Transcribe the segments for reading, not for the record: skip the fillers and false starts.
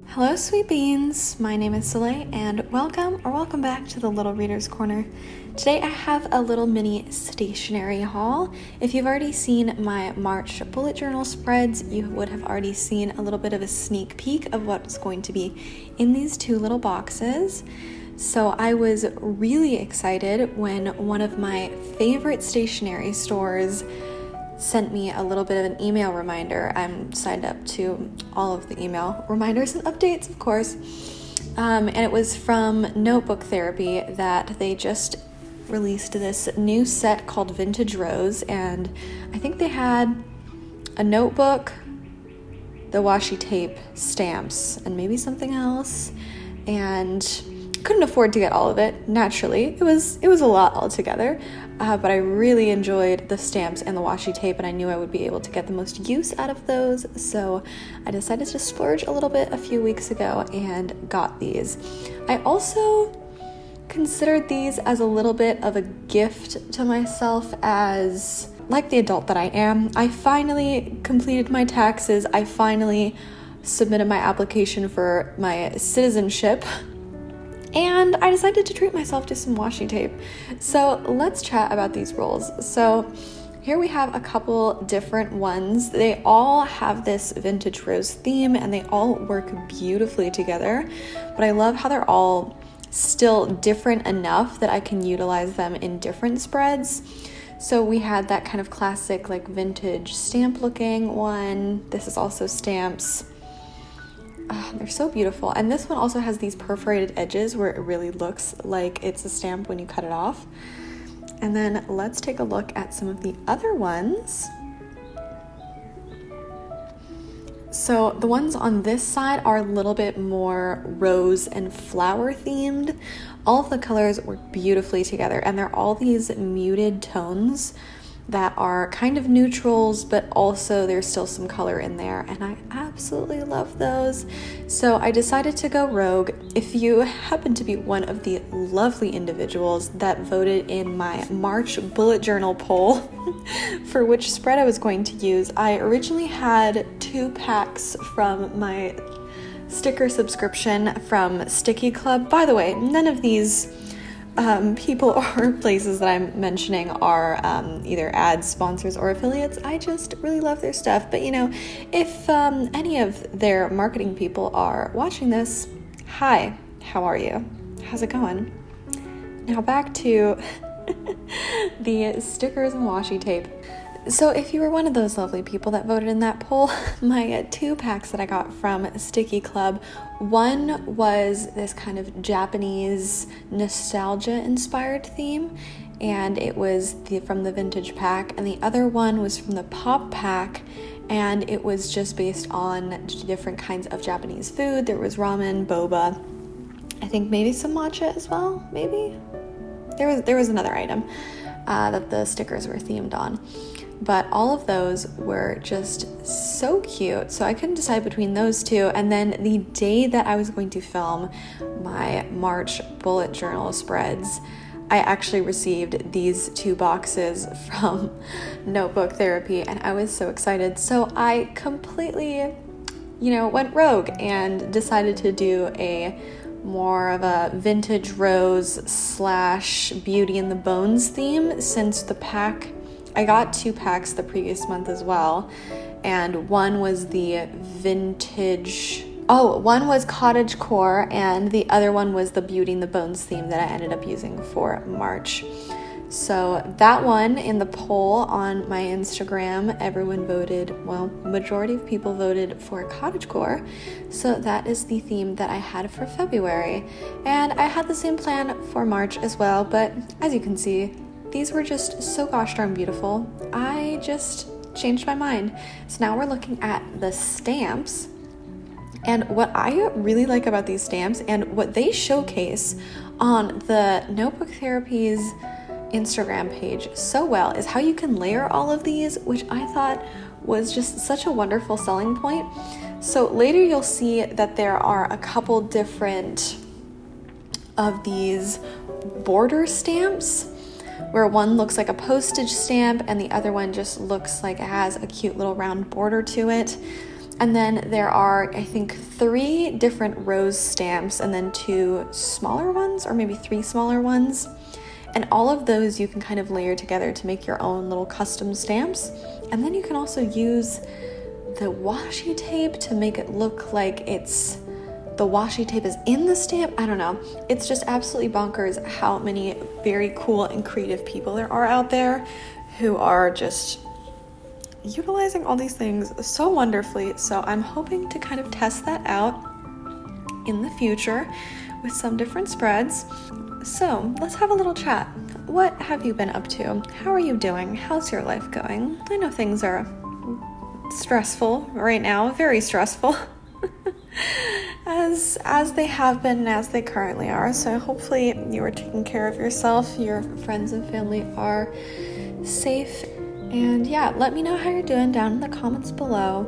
Hello sweet beans, my name is Soleil and welcome back to the Little Reader's Corner. Today I have a little mini stationery haul. If you've already seen my March bullet journal spreads, you would have already seen a little bit of a sneak peek of what's going to be in these two little boxes. So I was really excited when one of my favorite stationery stores sent me a little bit of an email reminder. I'm signed up to all of the email reminders and updates, of course. And it was from Notebook Therapy that they just released this new set called Vintage Rose. And I think they had a notebook, the washi tape, stamps, and maybe something else. And couldn't afford to get all of it, naturally. It was a lot altogether. But I really enjoyed the stamps and the washi tape, and I knew I would be able to get the most use out of those, so I decided to splurge a little bit a few weeks ago and got these. I also considered these as a little bit of a gift to myself, as, like the adult that I am, I finally completed my taxes. I finally submitted my application for my citizenship, and I decided to treat myself to some washi tape. So let's chat about these rolls. So here we have a couple different ones. They all have this vintage rose theme and they all work beautifully together, but I love how they're all still different enough that I can utilize them in different spreads. So we had that kind of classic like vintage stamp looking one. This is also stamps. They're so beautiful. And this one also has these perforated edges where it really looks like it's a stamp when you cut it off. And then let's take a look at some of the other ones. So the ones on this side are a little bit more rose and flower themed. All of the colors work beautifully together, and they're all these muted tones that are kind of neutrals, but also there's still some color in there, and I absolutely love those. So I decided to go rogue. If you happen to be one of the lovely individuals that voted in my March bullet journal poll for which spread I was going to use, I originally had 2 packs from my sticker subscription from Sticky Club. By the way, none of these people or places that I'm mentioning are either ads, sponsors, or affiliates. I just really love their stuff. But you know, if any of their marketing people are watching this, hi, how are you? How's it going? Now back to the stickers and washi tape. So if you were one of those lovely people that voted in that poll, my 2 packs that I got from Sticky Club, one was this kind of Japanese nostalgia inspired theme, and it was from the vintage pack, and the other one was from the pop pack, and it was just based on different kinds of Japanese food. There was ramen, boba, I think maybe some matcha as well, maybe? There was another item that the stickers were themed on. But all of those were just so cute. So I couldn't decide between those two. And then the day that I was going to film my March bullet journal spreads, I actually received these 2 boxes from Notebook Therapy, and I was so excited. So I completely, went rogue and decided to do a more of a vintage rose / Beauty in the Bones theme, since the pack, I got 2 packs the previous month as well, and one was the vintage, one was cottagecore, and the other one was the Beauty in the Bones theme that I ended up using for March. So that one, in the poll on my Instagram, everyone voted, majority of people voted for cottagecore, so that is the theme that I had for February. And I had the same plan for March as well, but as you can see, these were just so gosh darn beautiful. I just changed my mind. So now we're looking at the stamps. And what I really like about these stamps and what they showcase on the Notebook Therapy's Instagram page so well is how you can layer all of these, which I thought was just such a wonderful selling point. So later you'll see that there are a couple different of these border stamps. where one looks like a postage stamp and the other one just looks like it has a cute little round border to it. And then there are, I think, 3 different rose stamps and then 2 smaller ones, or maybe 3 smaller ones. And all of those you can kind of layer together to make your own little custom stamps. And then you can also use the washi tape to make it look like the washi tape is in the stamp. I don't know. It's just absolutely bonkers how many very cool and creative people there are out there who are just utilizing all these things so wonderfully. So I'm hoping to kind of test that out in the future with some different spreads. So let's have a little chat. What have you been up to? How are you doing? How's your life going? I know things are stressful right now, very stressful, as they have been and as they currently are. So hopefully you are taking care of yourself, your friends and family are safe. And yeah, let me know how you're doing down in the comments below,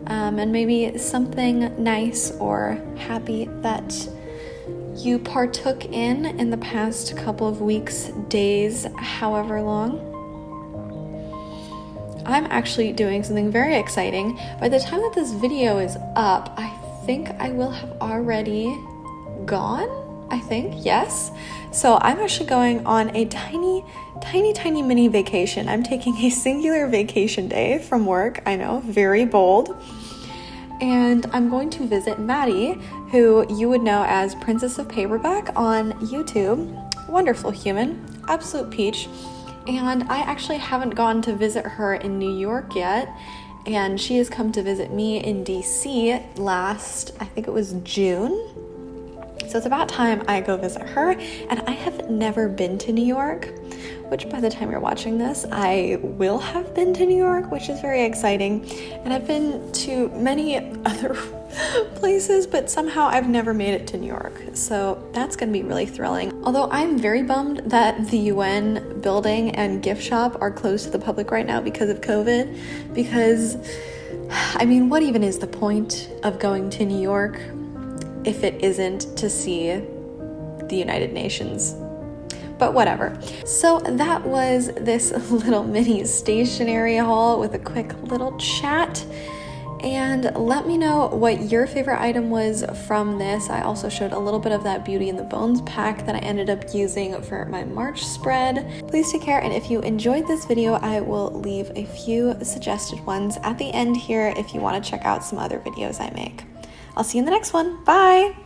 and maybe something nice or happy that you partook in the past couple of weeks, days, however long. I'm actually doing something very exciting. By the time that this video is up, I think I will have already gone. I think, yes. So I'm actually going on a tiny mini vacation. I'm taking a singular vacation day from work. I know, very bold. And I'm going to visit Maddie, who you would know as Princess of Paperback on YouTube. Wonderful human, absolute peach. And I actually haven't gone to visit her in New York yet. And she has come to visit me in DC last, I think it was June. So it's about time I go visit her, and I have never been to New York, which by the time you're watching this, I will have been to New York, which is very exciting. And I've been to many other places, but somehow I've never made it to New York. So that's going to be really thrilling. Although I'm very bummed that the UN building and gift shop are closed to the public right now because of COVID, because, I mean, what even is the point of going to New York if it isn't to see the United Nations? But whatever. So that was this little mini stationery haul with a quick little chat. And let me know what your favorite item was from this. I also showed a little bit of that Beauty in the Bones pack that I ended up using for my March spread. Please take care, and if you enjoyed this video, I will leave a few suggested ones at the end here if you want to check out some other videos I make. I'll see you in the next one. Bye!